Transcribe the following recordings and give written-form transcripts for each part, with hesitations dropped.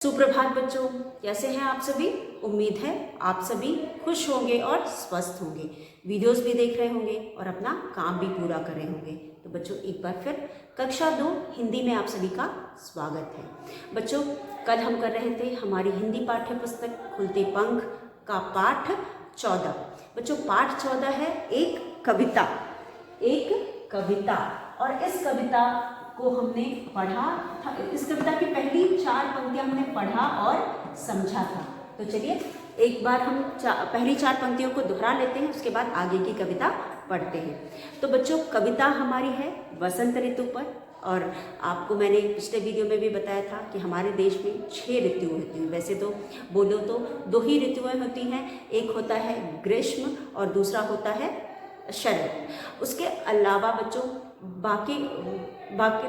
सुप्रभात बच्चों, कैसे हैं आप सभी। उम्मीद है आप सभी खुश होंगे और स्वस्थ होंगे, वीडियोस भी देख रहे होंगे और अपना काम भी पूरा कर रहे होंगे। तो बच्चों एक बार फिर कक्षा 2 हिंदी में आप सभी का स्वागत है। बच्चों कल हम कर रहे थे हमारी हिंदी पाठ्य पुस्तक खुलते पंख का पाठ 14। बच्चों पाठ 14 है एक कविता और इस कविता को हमने पढ़ा था। इस कविता की पहली 4 पंक्तियां हमने पढ़ा और समझा था। तो चलिए एक बार हम पहली 4 पंक्तियों को दोहरा लेते हैं, उसके बाद आगे की कविता पढ़ते हैं। तो बच्चों कविता हमारी है वसंत ऋतु पर, और आपको मैंने पिछले वीडियो में भी बताया था कि हमारे देश में 6 ऋतु होती हैं। वैसे तो बोलो तो 2 ही ऋतुएं होती हैं, एक होता है ग्रीष्म और दूसरा होता है शरद। उसके अलावा बच्चों बाकी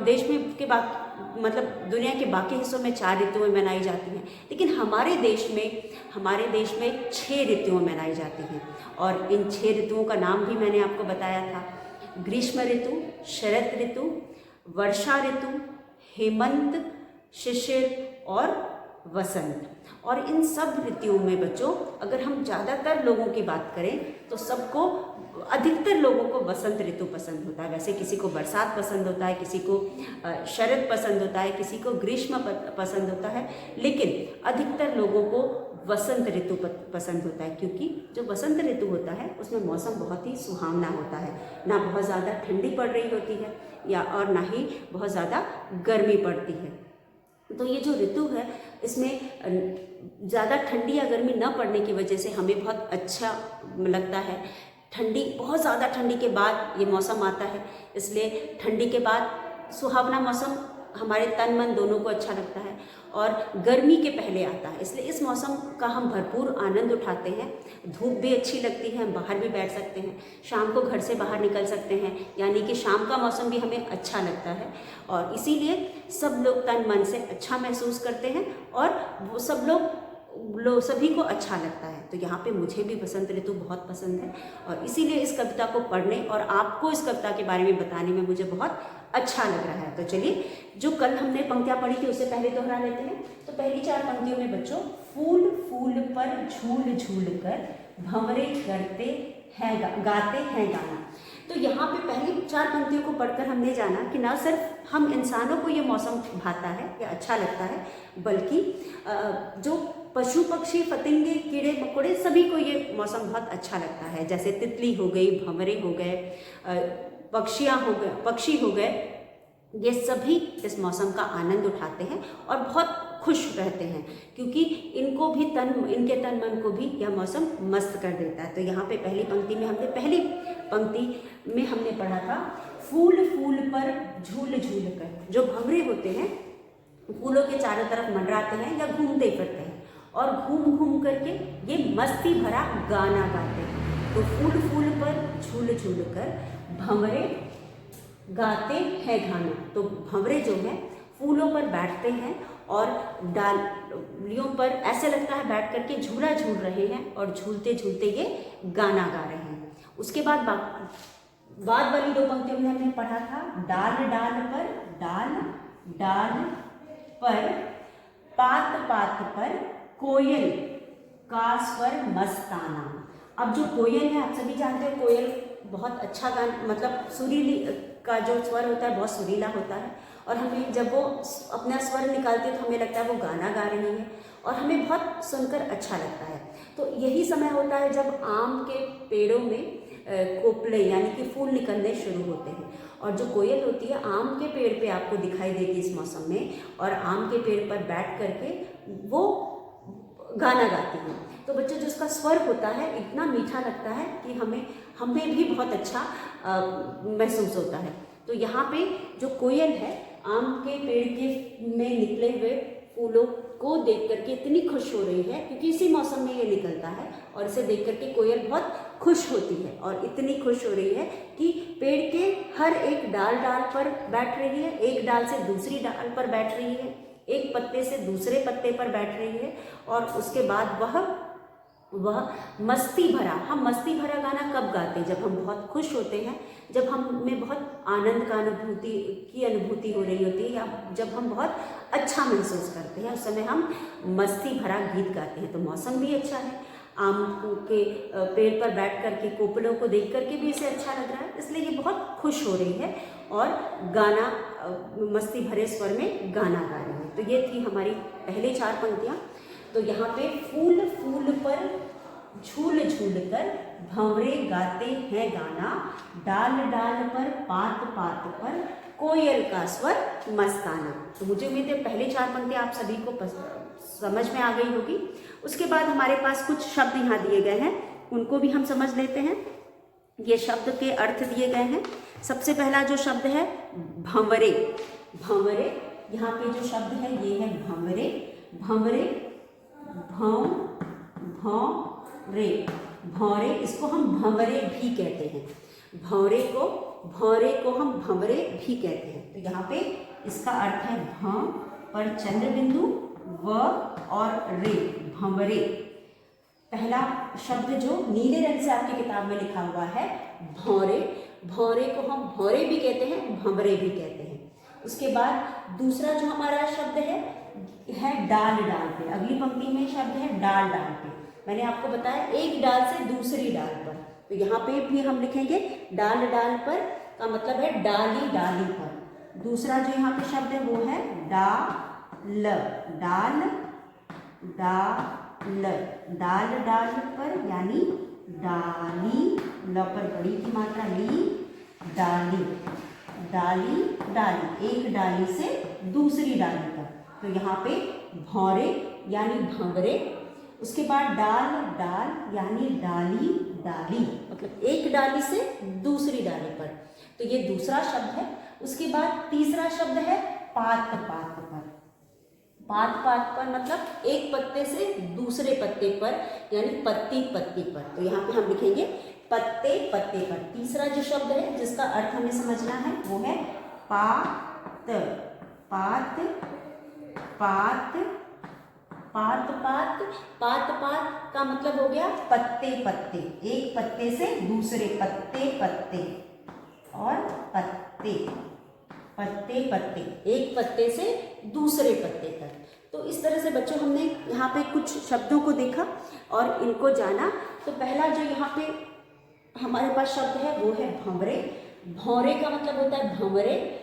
देश में के बाकी मतलब दुनिया के बाकी हिस्सों में 4 ऋतुएं मनाई जाती हैं, लेकिन हमारे देश में 6 ऋतुएं मनाई जाती हैं। और इन 6 ऋतुओं का नाम भी मैंने आपको बताया था, ग्रीष्म ऋतु, शरद ऋतु, वर्षा ऋतु, हेमंत, शिशिर और वसंत। और इन सब ऋतुओं में बच्चों अगर हम ज़्यादातर लोगों की बात करें तो सबको अधिकतर लोगों को वसंत ऋतु पसंद होता है। वैसे किसी को बरसात पसंद होता है, किसी को शरद पसंद होता है, किसी को ग्रीष्म पसंद होता है, लेकिन अधिकतर लोगों को वसंत ऋतु पसंद होता है, क्योंकि जो वसंत ऋतु होता है उसमें मौसम बहुत ही सुहावना होता है। ना बहुत ज़्यादा ठंडी पड़ रही होती है या और ना ही बहुत ज़्यादा गर्मी पड़ती है। तो ये जो ऋतु है इसमें ज़्यादा ठंडी या गर्मी न पड़ने की वजह से हमें बहुत अच्छा लगता है। बहुत ज़्यादा ठंडी के बाद ये मौसम आता है, इसलिए ठंडी के बाद सुहावना मौसम हमारे तन मन दोनों को अच्छा लगता है, और गर्मी के पहले आता है, इसलिए इस मौसम का हम भरपूर आनंद उठाते हैं। धूप भी अच्छी लगती है, हम बाहर भी बैठ सकते हैं, शाम को घर से बाहर निकल सकते हैं, यानी कि शाम का मौसम भी हमें अच्छा लगता है, और इसीलिए सब लोग तन मन से अच्छा महसूस करते हैं और वो सभी को अच्छा लगता है। तो यहाँ पे मुझे भी वसंत ऋतु बहुत पसंद है, और इसीलिए इस कविता को पढ़ने और आपको इस कविता के बारे में बताने में मुझे बहुत अच्छा लग रहा है। तो चलिए जो कल हमने पंक्तियाँ पढ़ी थी उससे पहले दोहरा लेते हैं। तो पहली 4 पंक्तियों में बच्चों फूल फूल पर झूल झूल कर भंवरे गाते हैं गाना। तो यहाँ पे पहली 4 पंक्तियों को पढ़कर हमने जाना कि न सिर्फ हम इंसानों को ये मौसम भाता है या अच्छा लगता है, बल्कि जो पशु पक्षी पतंगे कीड़े मकोड़े सभी को ये मौसम बहुत अच्छा लगता है। जैसे तितली हो गई, भंवरे हो गए, पक्षी हो गए, ये सभी इस मौसम का आनंद उठाते हैं और बहुत खुश रहते हैं, क्योंकि इनके तन मन को भी यह मौसम मस्त कर देता है। तो यहाँ पे पहली पंक्ति में हमने पढ़ा था फूल फूल पर झूल झूल कर। जो भंवरे होते हैं फूलों के चारों तरफ मंडराते हैं या घूमते फिरते हैं, और घूम घूम करके ये मस्ती भरा गाना गाते हैं। तो फूल फूल पर झूल झूल कर भंवरे गाते हैं गाना। तो भंवरे जो है फूलों पर बैठते हैं और डालियों पर ऐसे लगता है बैठ करके झूला झूल रहे हैं, और झूलते झूलते ये गाना गा रहे हैं। उसके बाद वाली 2 पंक्तियों में हमने पढ़ा था डाल डाल पर पात पात पर कोयल का स्वर मस्ताना। अब जो कोयल है आप सभी जानते हो, कोयल बहुत अच्छा गाना मतलब सुरीली का जो स्वर होता है बहुत सुरीला होता है, और हमें जब वो अपना स्वर निकालती है तो हमें लगता है वो गाना गा रही है, और हमें बहुत सुनकर अच्छा लगता है। तो यही समय होता है जब आम के पेड़ों में कोपले यानी कि फूल निकलने शुरू होते हैं, और जो कोयल होती है आम के पेड़ पे आपको दिखाई देगी इस मौसम में, और आम के पेड़ पर बैठ करके वो गाना गाती है। तो बच्चों जो उसका स्वर होता है इतना मीठा लगता है कि हमें भी बहुत अच्छा महसूस होता है। तो यहाँ पे जो कोयल है आम के पेड़ में निकले हुए फूलों को देख करके इतनी खुश हो रही है, क्योंकि इसी मौसम में ये निकलता है, और इसे देख करके कोयल बहुत खुश होती है, और इतनी खुश हो रही है कि पेड़ के हर एक डाल पर बैठ रही है, एक डाल से दूसरी डाल पर बैठ रही है, एक पत्ते से दूसरे पत्ते पर बैठ रही है, और उसके बाद वह वह मस्ती भरा। हम मस्ती भरा गाना कब गाते हैं? जब हम बहुत खुश होते हैं, जब हम में बहुत आनंद का अनुभूति हो रही होती है, या जब हम बहुत अच्छा महसूस करते हैं, उस समय हम मस्ती भरा गीत गाते हैं। तो मौसम भी अच्छा है, आम के पेड़ पर बैठ करके कोपलों को देख करके भी इसे अच्छा लग रहा है, इसलिए ये बहुत खुश हो रही है और गाना मस्ती भरे स्वर में गाना गा रही है। तो ये थी हमारी पहले 4 पंक्तियाँ। तो यहाँ पे फूल फूल पर झूल झूल कर भंवरे गाते हैं गाना, डाल डाल पर पात पात पर कोयल का स्वर मस्ताना। तो मुझे उम्मीद है पहले 4 पंक्तियाँ आप सभी को समझ में आ गई होगी। उसके बाद हमारे पास कुछ शब्द यहाँ दिए गए हैं, उनको भी हम समझ लेते हैं। ये शब्द के अर्थ दिए गए हैं। सबसे पहला जो शब्द है भंवरे। भंवरे, यहाँ पे जो शब्द है ये है भंवरे। भंवरे, भौरे, भौरे, इसको हम भंवरे भी कहते हैं। भौरे को हम भंवरे भी कहते हैं। तो यहाँ पे इसका अर्थ है भ पर चंद्र बिंदु, व और रे, भंवरे। पहला शब्द जो नीले रंग से आपकी किताब में लिखा हुआ है भौरे। भौरे को हम भौरे भी कहते हैं, भंवरे भी कहते हैं। उसके बाद दूसरा जो हमारा शब्द है डाल डाल पे। अगली पंक्ति में शब्द है डाल डाल पे। मैंने आपको बताया एक डाल से दूसरी डाल पर, तो यहाँ पे भी हम लिखेंगे डाल डाल पर का मतलब है डाली डाली पर। दूसरा जो यहाँ पे शब्द है वो है डाल, डाल डाल, डाल डाल पर यानी डाली, ल पर बड़ी की मात्रा ली, डाली, डाली डाली, एक डाली से दूसरी डाली पर। तो यहाँ पे भौरे यानी भंवरे। उसके बाद डाल डाल यानी डाली डाली, मतलब एक डाली से दूसरी डाली पर। तो ये दूसरा शब्द है। उसके बाद तीसरा शब्द है पात पात पर। पात पात पर मतलब एक पत्ते से दूसरे पत्ते पर यानी पत्ती पत्ती पर। तो यहाँ पे हम लिखेंगे पत्ते पत्ते पर। तीसरा जो शब्द है जिसका अर्थ हमें समझना है वो है पात। पात पात, पात पात, पात पात का मतलब हो गया पत्ते पत्ते, एक पत्ते से दूसरे पत्ते पत्ते, और पत्ते पत्ते पत्ते, एक पत्ते से दूसरे पत्ते तक। तो इस तरह से बच्चों हमने यहाँ पे कुछ शब्दों को देखा और इनको जाना। तो पहला जो यहाँ पे हमारे पास शब्द है वो है भंवरे। भौरे का मतलब होता है भंवरे,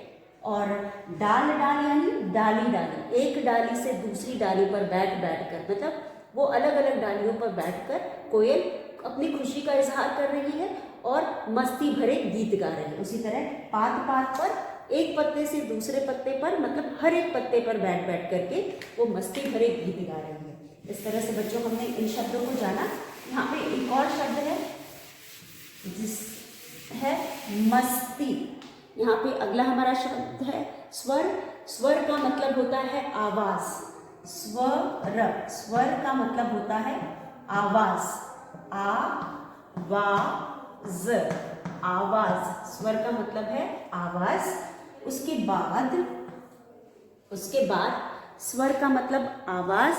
और डाल डाल यानी डाली डाली, एक डाली से दूसरी डाली पर बैठ कर, मतलब वो अलग अलग डालियों पर बैठकर कोयल अपनी खुशी का इजहार कर रही है और मस्ती भरे गीत गा रही है। उसी तरह पात पात पर एक पत्ते से दूसरे पत्ते पर, मतलब हर एक पत्ते पर बैठ करके वो मस्ती भरे गीत गा रही है। इस तरह से बच्चों हमने इन शब्दों को जाना। यहाँ पे एक और शब्द है जिस है मस्ती। यहाँ पे अगला हमारा शब्द है स्वर। स्वर का मतलब होता है आवाज। स्वर, स्वर का मतलब होता है आवाज। आवाज, आवाज, स्वर का मतलब है आवाज। उसके बाद स्वर का मतलब आवाज।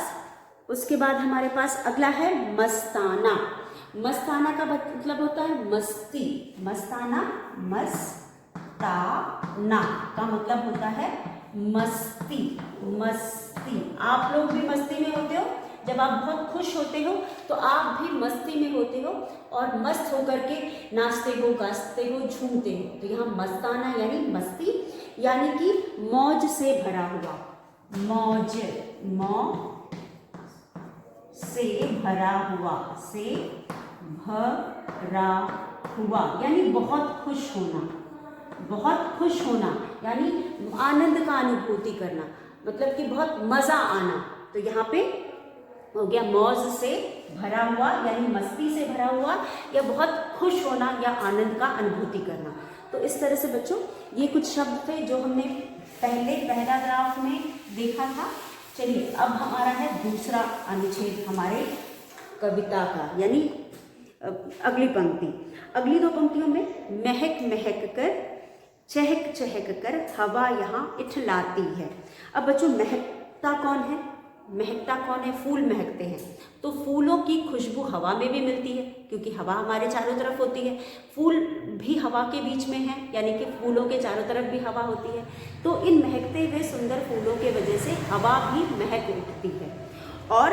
उसके बाद हमारे पास अगला है मस्ताना। मस्ताना का मतलब होता है मस्ती। मस्ताना, मस्ताना का मतलब होता है मस्ती। मस्ती, आप लोग भी मस्ती में होते हो। जब आप बहुत खुश होते हो तो आप भी मस्ती में होते हो और मस्त होकर के नाचते हो, गाते हो, झूमते हो। तो यहाँ मस्ताना यानी मस्ती, यानी कि मौज से भरा हुआ। मौज, मौ से भरा हुआ, से भरा हुआ यानी बहुत खुश होना। बहुत खुश होना यानी आनंद का अनुभूति करना, मतलब कि बहुत मजा आना। तो यहाँ पे हो गया मौज से भरा हुआ यानी मस्ती से भरा हुआ, या बहुत खुश होना या आनंद का अनुभूति करना। तो इस तरह से बच्चों ये कुछ शब्द थे जो हमने पहला ग्राफ में देखा था। चलिए अब हमारा है दूसरा अनुच्छेद हमारे कविता का, यानी अगली पंक्ति। अगली 2 पंक्तियों में महक महक कर, चहक चहक कर हवा यहाँ इठलाती है। अब बच्चों महकता कौन है? महकता कौन है? फूल महकते हैं। तो फूलों की खुशबू हवा में भी मिलती है, क्योंकि हवा हमारे चारों तरफ होती है। फूल भी हवा के बीच में है, यानी कि फूलों के चारों तरफ भी हवा होती है। तो इन महकते हुए सुंदर फूलों के वजह से हवा भी महक उठती है, और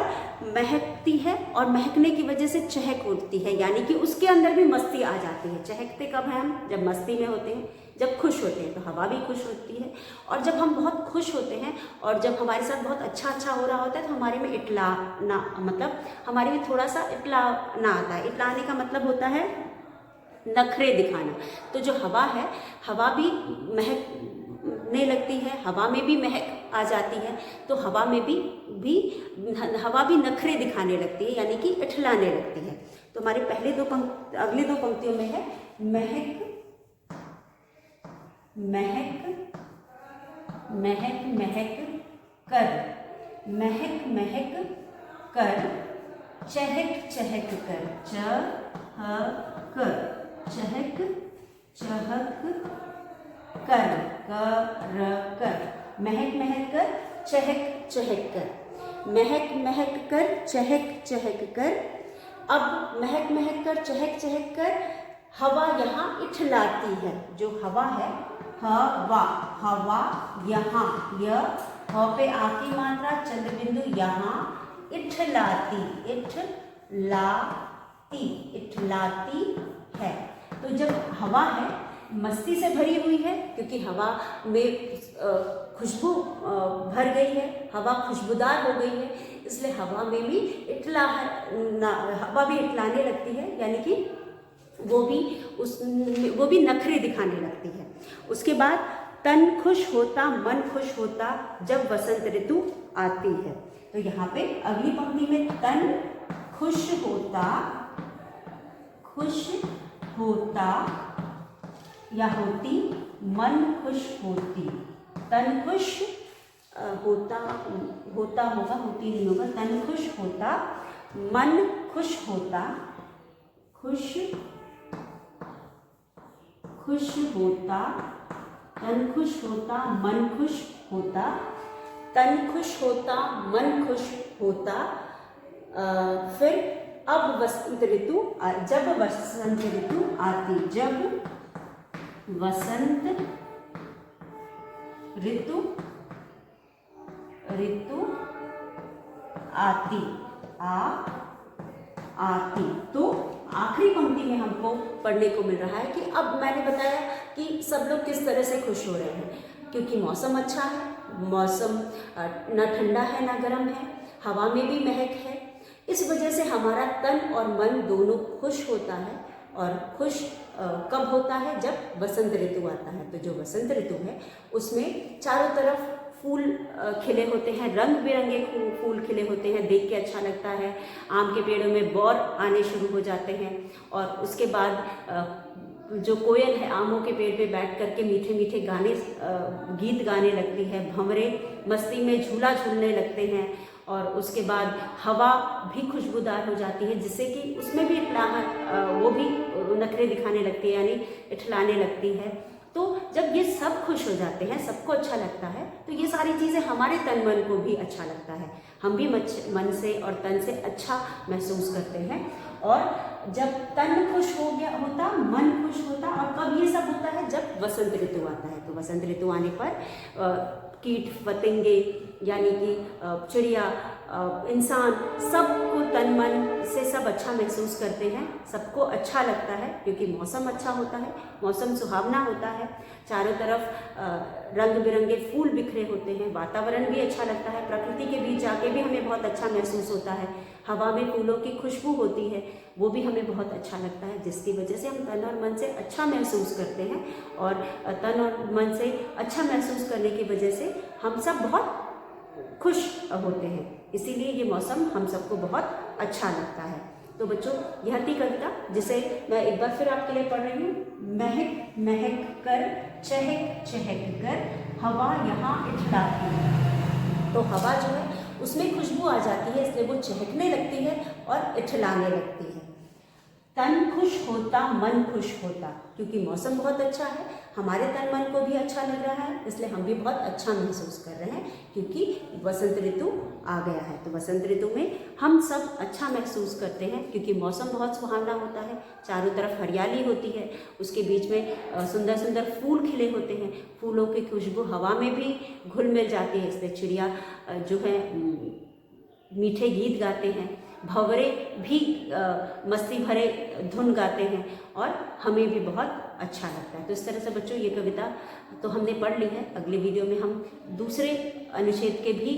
महकती है, और महकने की वजह से चहक उठती है, यानी कि उसके अंदर भी मस्ती आ जाती है। चहकते कब हैं हम? जब मस्ती में होते हैं, जब खुश होते हैं, तो हवा भी खुश होती है। और जब हम बहुत खुश होते हैं और जब हमारे साथ बहुत अच्छा हो रहा होता है, तो हमारे में इटलाना, मतलब हमारे में थोड़ा सा इटलाना आता है। इटलाने का मतलब होता है नखरे दिखाना। तो जो हवा है, हवा भी महकने लगती है, हवा में भी महक आ जाती है। तो हवा में भी हवा भी नखरे दिखाने लगती है, यानी कि इठलाने लगती है। तो हमारे अगली दो पंक्तियों में है महक महक महक महक कर, महक महक कर, चहक चहक कर, चहक चहक चहक कर, महक महक कर, चहक चहक कर, महक महक कर, चहक चहक कर। अब महक महक कर, चहक चहक कर, हवा यहाँ इठलाती है। जो हवा है, हवा, हवा यहाँ, यह ह पे आ की मात्रा, चंद्र बिंदु यहाँ, इठलाती, इठलाती, इठलाती है। तो जब हवा है, मस्ती से भरी हुई है, क्योंकि हवा में खुशबू भर गई है, हवा खुशबूदार हो गई है, इसलिए हवा में भी हवा भी इठलाने लगती है, यानी कि वो भी नखरे दिखाने लगती है। उसके बाद तन खुश होता, मन खुश होता जब वसंत ऋतु आती है। तो यहाँ पे अगली पंक्ति में तन खुश होता या होती, मन खुश होती। तन खुश होता होगा, होती नहीं होगा। तन खुश होता, मन खुश होता, खुश होता, तन खुश होता, मन खुश होता, तन खुश होता, मन खुश होता। फिर अब वसंत ऋतु, जब वसंत ऋतु आती, जब वसंत ऋतु आती, आती। तो आखिरी पंक्ति में हमको पढ़ने को मिल रहा है कि अब मैंने बताया कि सब लोग किस तरह से खुश हो रहे हैं, क्योंकि मौसम अच्छा है, मौसम ना ठंडा है ना गर्म है, हवा में भी महक है। इस वजह से हमारा तन और मन दोनों खुश होता है। और खुश कब होता है? जब वसंत ऋतु आता है। तो जो वसंत ऋतु है, उसमें चारों तरफ फूल खिले होते हैं, रंग बिरंगे फूल खिले होते हैं, देख के अच्छा लगता है। आम के पेड़ों में बौर आने शुरू हो जाते हैं, और उसके बाद जो कोयल है आमों के पेड़ पे बैठ करके मीठे मीठे गीत गाने लगती है, भंवरे मस्ती में झूला झूलने लगते हैं, और उसके बाद हवा भी खुशबूदार हो जाती है, जिससे कि उसमें भी वो भी नखरे दिखाने लगती है, यानी इठलाने लगती है। तो जब ये सब खुश हो जाते हैं, सबको अच्छा लगता है, तो ये सारी चीज़ें हमारे तन मन को भी अच्छा लगता है। हम भी मन से और तन से अच्छा महसूस करते हैं। और जब तन खुश होता, मन खुश होता, और कब ये सब होता है? जब वसंत ऋतु आता है। तो वसंत ऋतु आने पर कीट पतंगे, यानी कि चिड़िया, इंसान, सबको तन मन से सब अच्छा महसूस करते हैं, सबको अच्छा लगता है, क्योंकि मौसम अच्छा होता है, मौसम सुहावना होता है, चारों तरफ रंग बिरंगे फूल बिखरे होते हैं, वातावरण भी अच्छा लगता है, प्रकृति के बीच जाके भी हमें बहुत अच्छा महसूस होता है, हवा में फूलों की खुशबू होती है, वो भी हमें बहुत अच्छा लगता है, जिसकी वजह से हम तन और मन से अच्छा महसूस करते हैं। और तन और मन से अच्छा महसूस करने की वजह से हम सब बहुत खुश होते हैं, इसीलिए ये मौसम हम सबको बहुत अच्छा लगता है। तो बच्चों, यह थी कविता, जिसे मैं एक बार फिर आपके लिए पढ़ रही हूँ। महक महक कर, चहक चहक कर, हवा यहाँ इठलाती है। तो हवा जो है उसमें खुशबू आ जाती है, इसलिए वो चहकने लगती है और इठलाने लगती है। तन खुश होता मन खुश होता, क्योंकि मौसम बहुत अच्छा है, हमारे तन मन को भी अच्छा लग रहा है, इसलिए हम भी बहुत अच्छा महसूस कर रहे हैं क्योंकि वसंत ऋतु आ गया है। तो वसंत ऋतु में हम सब अच्छा महसूस करते हैं क्योंकि मौसम बहुत सुहावना होता है, चारों तरफ हरियाली होती है, उसके बीच में सुंदर सुंदर फूल खिले होते हैं, फूलों की खुशबू हवा में भी घुल मिल जाती है, इसलिए चिड़िया जो है मीठे गीत गाते हैं, भंवरे भी मस्ती भरे धुन गाते हैं और हमें भी बहुत अच्छा लगता है। तो इस तरह से बच्चों ये कविता तो हमने पढ़ ली है। अगले वीडियो में हम दूसरे अनुच्छेद के भी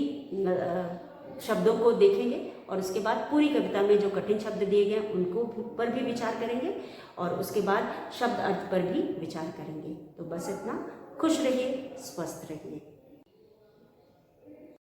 शब्दों को देखेंगे और उसके बाद पूरी कविता में जो कठिन शब्द दिए गए उनको पर भी विचार करेंगे और उसके बाद शब्द अर्थ पर भी विचार करेंगे। तो बस इतना। खुश रहिए, स्वस्थ रहिए।